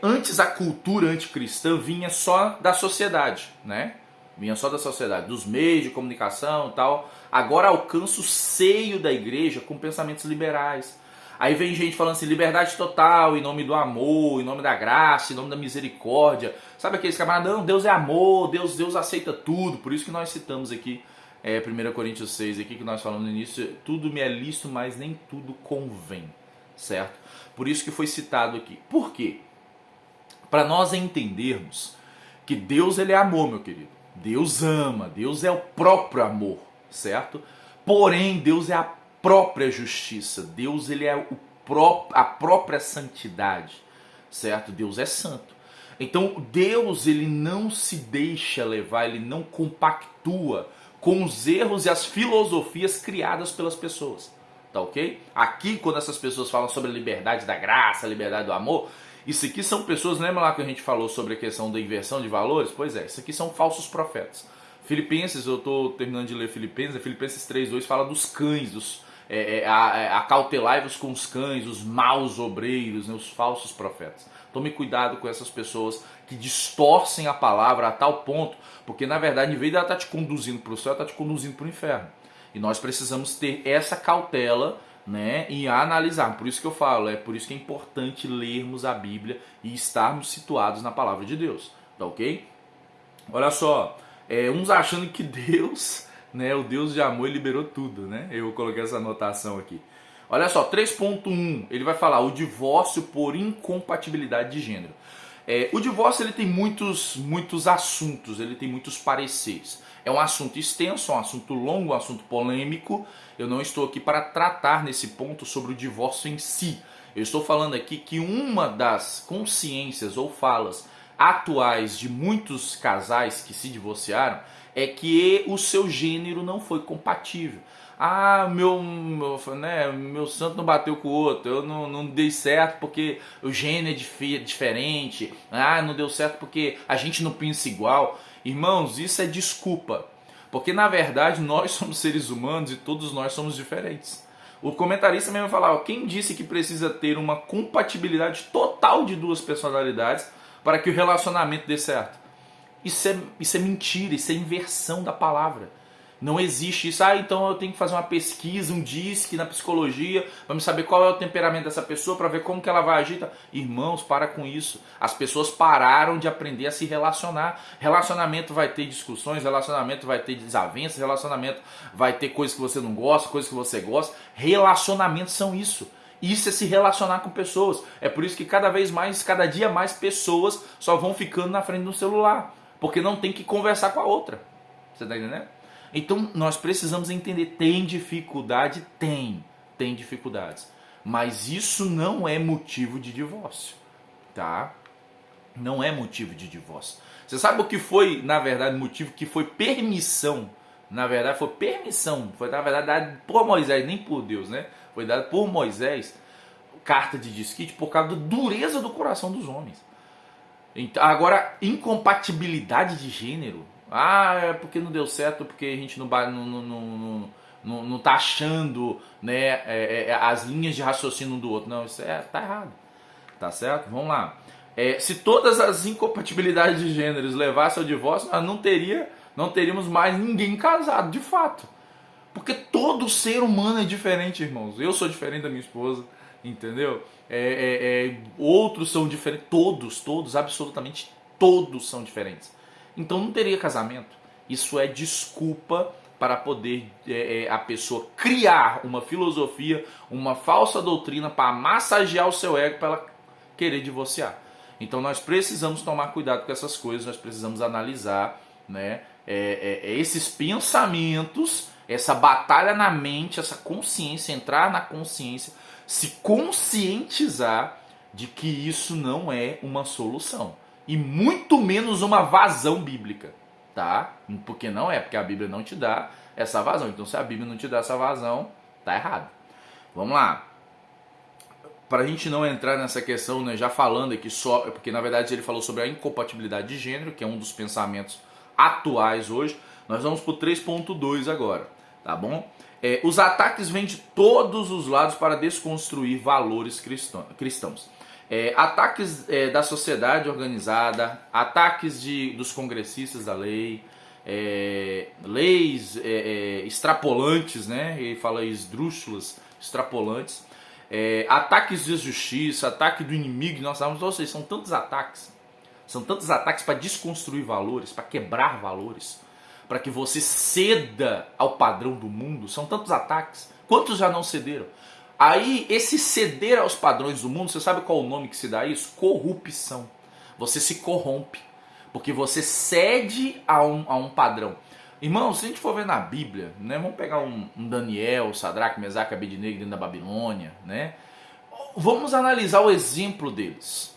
Antes a cultura anticristã vinha só da sociedade, né? Vinha só da sociedade, dos meios de comunicação e tal. Agora alcança o seio da igreja com pensamentos liberais. Aí vem gente falando assim, liberdade total, em nome do amor, em nome da graça, em nome da misericórdia. Sabe aqueles camaradas, não, Deus é amor, Deus aceita tudo. Por isso que nós citamos aqui 1 Coríntios 6, aqui que nós falamos no início, tudo me é lícito, mas nem tudo convém, certo? Por isso que foi citado aqui. Por quê? Para nós entendermos que Deus, ele é amor, meu querido. Deus ama, Deus é o próprio amor, certo? Porém, Deus é a própria justiça, Deus, ele é a própria santidade, certo? Deus é santo. Então, Deus, ele não se deixa levar, ele não compactua com os erros e as filosofias criadas pelas pessoas, tá ok? Aqui, quando essas pessoas falam sobre a liberdade da graça, a liberdade do amor, isso aqui são pessoas, lembra lá que a gente falou sobre a questão da inversão de valores? Pois é, isso aqui são falsos profetas. Filipenses, eu estou terminando de ler Filipenses 3:2 fala dos cães, acautelai-vos com os cães, os maus obreiros, né, os falsos profetas. Tome cuidado com essas pessoas que distorcem a palavra a tal ponto, porque na verdade, em vez de ela estar te conduzindo para o céu, ela está te conduzindo para o inferno. E nós precisamos ter essa cautela, né, e analisar. Por isso que eu falo, por isso que é importante lermos a Bíblia e estarmos situados na palavra de Deus, tá ok? Olha só, uns achando que Deus, né, o Deus de amor, liberou tudo, né? Eu coloquei essa anotação aqui. Olha só, 3.1, ele vai falar o divórcio por incompatibilidade de gênero. O divórcio ele tem muitos assuntos, ele tem muitos pareceres. É um assunto extenso, um assunto longo, um assunto polêmico. Eu não estou aqui para tratar nesse ponto sobre o divórcio em si. Eu estou falando aqui que uma das consciências ou falas atuais de muitos casais que se divorciaram é que o seu gênero não foi compatível. Meu santo não bateu com o outro, eu não dei certo porque o gênero é diferente, não deu certo porque a gente não pensa igual. Irmãos, isso é desculpa, porque na verdade nós somos seres humanos e todos nós somos diferentes. O comentarista mesmo falava, quem disse que precisa ter uma compatibilidade total de duas personalidades para que o relacionamento dê certo? Isso é mentira, isso é inversão da palavra. Não existe isso, então eu tenho que fazer uma pesquisa, um DISC na psicologia, vamos saber qual é o temperamento dessa pessoa para ver como que ela vai agir. Irmãos, para com isso. As pessoas pararam de aprender a se relacionar. Relacionamento vai ter discussões, relacionamento vai ter desavenças, relacionamento vai ter coisas que você não gosta, coisas que você gosta. Relacionamentos são isso. Isso é se relacionar com pessoas. É por isso que cada dia mais pessoas só vão ficando na frente do celular, porque não tem que conversar com a outra. Você está entendendo? Então nós precisamos entender, tem dificuldade? Tem dificuldades. Mas isso não é motivo de divórcio, tá? Não é motivo de divórcio. Você sabe o que foi, na verdade, motivo que foi permissão? Na verdade foi permissão, foi na verdade dado por Moisés, nem por Deus, né? Foi dado por Moisés, carta de desquite, por causa da dureza do coração dos homens. Então, agora, incompatibilidade de gênero, é porque não deu certo, porque a gente não tá achando, né, as linhas de raciocínio um do outro. Não, isso tá errado. Tá certo? Vamos lá. Se todas as incompatibilidades de gêneros levassem ao divórcio, nós não teríamos mais ninguém casado, de fato. Porque todo ser humano é diferente, irmãos. Eu sou diferente da minha esposa, entendeu? Outros são diferentes. Todos, absolutamente todos são diferentes. Então não teria casamento. Isso é desculpa para poder a pessoa criar uma filosofia, uma falsa doutrina para massagear o seu ego para ela querer divorciar. Então nós precisamos tomar cuidado com essas coisas, nós precisamos analisar, né, esses pensamentos, essa batalha na mente, essa consciência, entrar na consciência, se conscientizar de que isso não é uma solução. E muito menos uma vazão bíblica, tá? Porque não é, porque a Bíblia não te dá essa vazão. Então se a Bíblia não te dá essa vazão, tá errado. Vamos lá. Para a gente não entrar nessa questão, né, já falando aqui só, porque na verdade ele falou sobre a incompatibilidade de gênero, que é um dos pensamentos atuais hoje, nós vamos para o 3.2 agora, tá bom? Os ataques vêm de todos os lados para desconstruir valores cristãos. Ataques da sociedade organizada, ataques dos congressistas da lei, leis extrapolantes, né? Ele fala esdrúxulas, extrapolantes, ataques de justiça, ataque do inimigo, nós sabemos, ou seja, são tantos ataques para desconstruir valores, para quebrar valores, para que você ceda ao padrão do mundo. São tantos ataques, quantos já não cederam? Aí, esse ceder aos padrões do mundo, você sabe qual é o nome que se dá a isso? Corrupção. Você se corrompe, porque você cede a um padrão. Irmão, se a gente for ver na Bíblia, né, vamos pegar um Daniel, Sadraque, Mesaque, Abednego dentro da Babilônia, né? Vamos analisar o exemplo deles.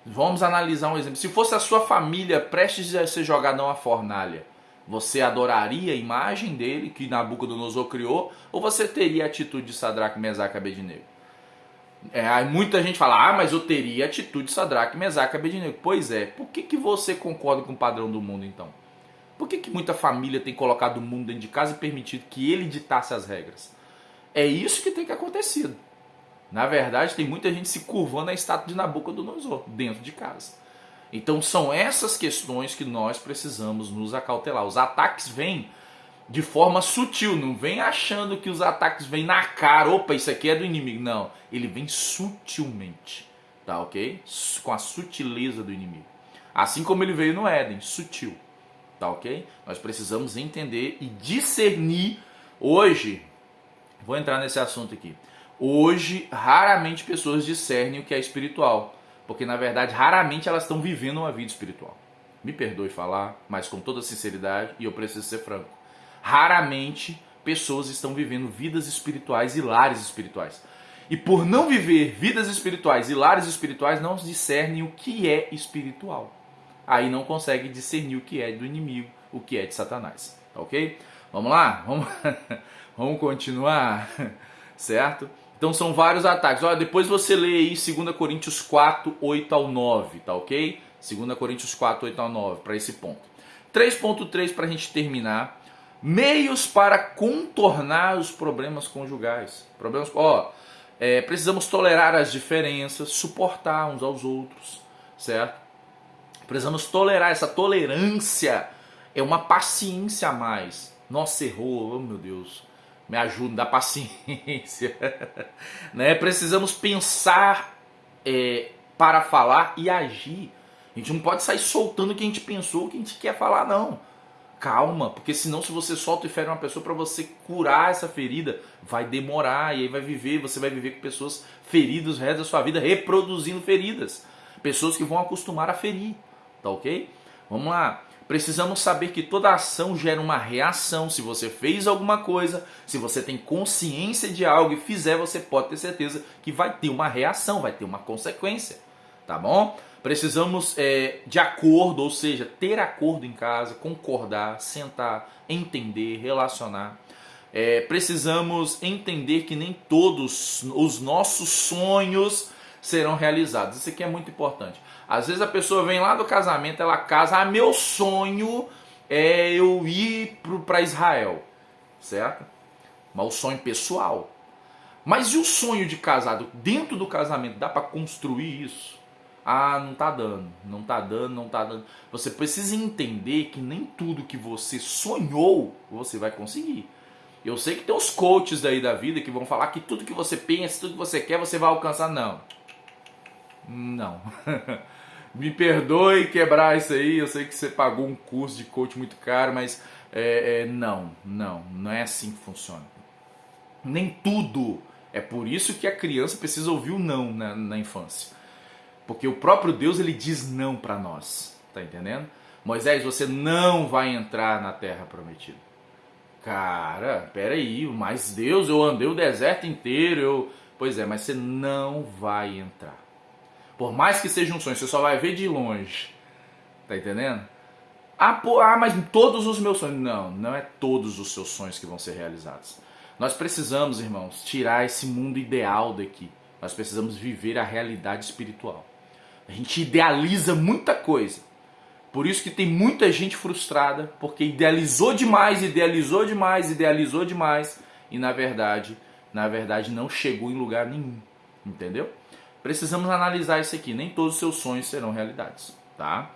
Vamos analisar um exemplo. Se fosse a sua família prestes a ser jogada numa fornalha, você adoraria a imagem dele que Nabucodonosor criou, ou você teria a atitude de Sadraque, Mesaque e Abednego? Aí muita gente fala, mas eu teria a atitude de Sadraque, Mesaque e Abednego. Pois é, por que você concorda com o padrão do mundo então? Por que muita família tem colocado o mundo dentro de casa e permitido que ele ditasse as regras? É isso que tem que acontecer. Na verdade, tem muita gente se curvando à estátua de Nabucodonosor dentro de casa. Então são essas questões que nós precisamos nos acautelar. Os ataques vêm de forma sutil, não vem achando que os ataques vêm na cara, opa, isso aqui é do inimigo. Não, ele vem sutilmente, tá ok? Com a sutileza do inimigo. Assim como ele veio no Éden, sutil, tá ok? Nós precisamos entender e discernir. Hoje, vou entrar nesse assunto aqui. Hoje, raramente pessoas discernem o que é espiritual, porque na verdade, raramente elas estão vivendo uma vida espiritual. Me perdoe falar, mas com toda sinceridade, e eu preciso ser franco. Raramente pessoas estão vivendo vidas espirituais e lares espirituais. E por não viver vidas espirituais e lares espirituais, não discernem o que é espiritual. Aí não consegue discernir o que é do inimigo, o que é de Satanás. Tá ok? Vamos lá? Vamos continuar, certo? Então são vários ataques. Olha, depois você lê aí 2 Coríntios 4, 8 ao 9, tá ok? 2 Coríntios 4, 8 ao 9, para esse ponto. 3.3 para a gente terminar. Meios para contornar os problemas conjugais. Precisamos tolerar as diferenças, suportar uns aos outros, certo? Precisamos tolerar, essa tolerância é uma paciência a mais. Nossa, errou, oh meu Deus, me ajuda, dá paciência. Né? Precisamos pensar para falar e agir. A gente não pode sair soltando o que a gente pensou, o que a gente quer falar, não. Calma, porque senão se você solta e fere uma pessoa, para você curar essa ferida, vai demorar, e aí você vai viver com pessoas feridas o resto da sua vida, reproduzindo feridas. Pessoas que vão acostumar a ferir, tá ok? Vamos lá. Precisamos saber que toda ação gera uma reação. Se você fez alguma coisa, se você tem consciência de algo e fizer, você pode ter certeza que vai ter uma reação, vai ter uma consequência, tá bom? Precisamos de acordo, ou seja, ter acordo em casa, concordar, sentar, entender, relacionar. Precisamos entender que nem todos os nossos sonhos serão realizados. Isso aqui é muito importante. Às vezes a pessoa vem lá do casamento, ela casa, meu sonho é eu ir para Israel, certo? Mas o sonho pessoal. Mas e o sonho de casado? Dentro do casamento, dá para construir isso? Ah, não tá dando. Você precisa entender que nem tudo que você sonhou, você vai conseguir. Eu sei que tem os coaches aí da vida que vão falar que tudo que você pensa, tudo que você quer, você vai alcançar. Não. Me perdoe quebrar isso aí, eu sei que você pagou um curso de coach muito caro, mas não é assim que funciona. Nem tudo. É por isso que a criança precisa ouvir o não na infância. Porque o próprio Deus, ele diz não para nós, tá entendendo? Moisés, você não vai entrar na terra prometida. Cara, peraí, mas Deus, eu andei o deserto inteiro, Pois é, mas você não vai entrar. Por mais que seja um sonho, você só vai ver de longe, tá entendendo? Mas todos os meus sonhos... Não é todos os seus sonhos que vão ser realizados. Nós precisamos, irmãos, tirar esse mundo ideal daqui. Nós precisamos viver a realidade espiritual. A gente idealiza muita coisa. Por isso que tem muita gente frustrada, porque idealizou demais e na verdade não chegou em lugar nenhum, entendeu? Precisamos analisar isso aqui, nem todos os seus sonhos serão realidades, tá?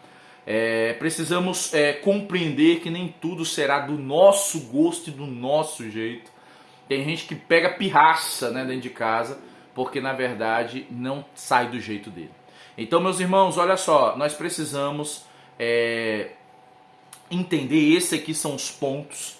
Precisamos compreender que nem tudo será do nosso gosto e do nosso jeito. Tem gente que pega pirraça, né, dentro de casa, porque na verdade não sai do jeito dele. Então, meus irmãos, olha só, nós precisamos entender, esses aqui são os pontos,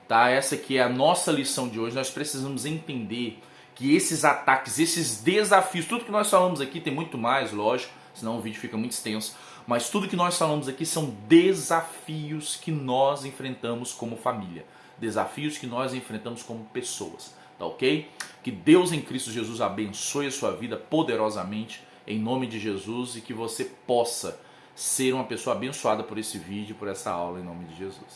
tá? Essa aqui é a nossa lição de hoje. Nós precisamos entender que esses ataques, esses desafios, tudo que nós falamos aqui, tem muito mais, lógico, senão o vídeo fica muito extenso, mas tudo que nós falamos aqui são desafios que nós enfrentamos como família, desafios que nós enfrentamos como pessoas, tá ok? Que Deus em Cristo Jesus abençoe a sua vida poderosamente, em nome de Jesus, e que você possa ser uma pessoa abençoada por esse vídeo, por essa aula, em nome de Jesus.